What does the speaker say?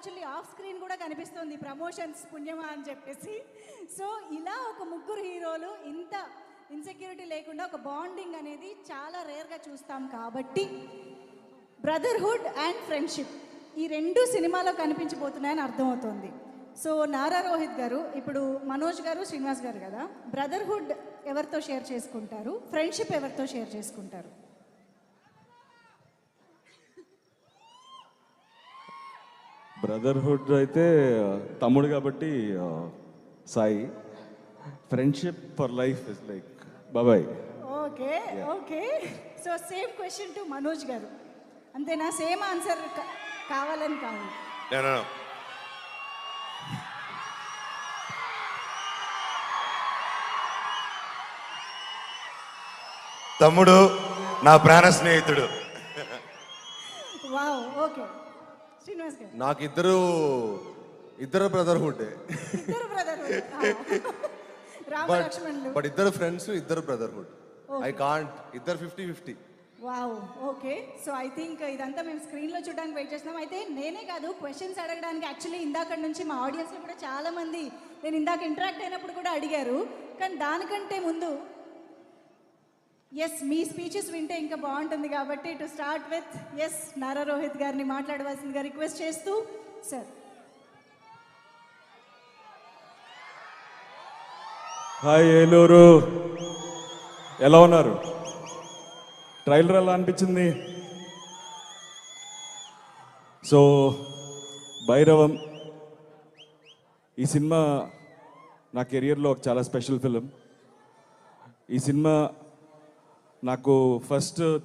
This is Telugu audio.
యాక్చువల్లీ ఆఫ్ స్క్రీన్ కూడా కనిపిస్తుంది ప్రమోషన్స్ పుణ్యమా అని చెప్పేసి. సో ఇలా ఒక ముగ్గురు హీరోలు ఇంత ఇన్సెక్యూరిటీ లేకుండా ఒక బాండింగ్ అనేది చాలా రేర్గా చూస్తాం కాబట్టి బ్రదర్హుడ్ అండ్ ఫ్రెండ్షిప్ ఈ రెండు సినిమాలో కనిపించబోతున్నాయని అర్థమవుతుంది. సో నారా రోహిత్ గారు, ఇప్పుడు మనోజ్ గారు, శ్రీనివాస్ గారు కదా, బ్రదర్హుడ్ ఎవరితో షేర్ చేసుకుంటారు, ఫ్రెండ్షిప్ ఎవరితో షేర్ చేసుకుంటారు? బ్రదర్హుడ్ అయితే తమ్ముడు కాబట్టి Sai. Friendship for life is like బాబాయ్. Okay okay. So same question to Manoj garu, అంతేనా? సేమ్ ఆన్సర్ కావాలని కావాలి. తమ్ముడు నా ప్రాణ స్నేహితుడు. వావ్. ఓకే శ్రీనివాస్ గారు. నాకు ఇద్దరు బ్రదర్హుడ్. ఇద్దరు బ్రదర్హుడ్. రామ లక్ష్మణులు. బట్ ఇద్దరు ఫ్రెండ్స్, ఇద్దరు బ్రదర్హుడ్. ఐ కాంట్ ఇద్దరు 50-50. Wow. Okay. So I think ఇదంతా మేము స్క్రీన్లో చూడడానికి వెయిట్ చేస్తున్నాం. అయితే నేనే కాదు, క్వశ్చన్స్ అడగడానికి యాక్చువల్లీ ఇందాక నుంచి మా ఆడియన్స్లో కూడా చాలామంది నేను ఇందాక ఇంటరాక్ట్ అయినప్పుడు కూడా అడిగారు. కానీ దానికంటే ముందు ఎస్ మీ స్పీచెస్ వింటే ఇంకా బాగుంటుంది కాబట్టి to start with S Nara Rohit గారిని మాట్లాడవలసిందిగా రిక్వెస్ట్ చేస్తూ సార్. హాయ్ ఏలూరు, ఎలా ఉన్నారు? ట్రైలర్ ఎలా అనిపించింది? సో భైరవం ఈ సినిమా నా కెరియర్లో ఒక చాలా స్పెషల్ ఫిలిం. ఈ సినిమా నాకు ఫస్ట్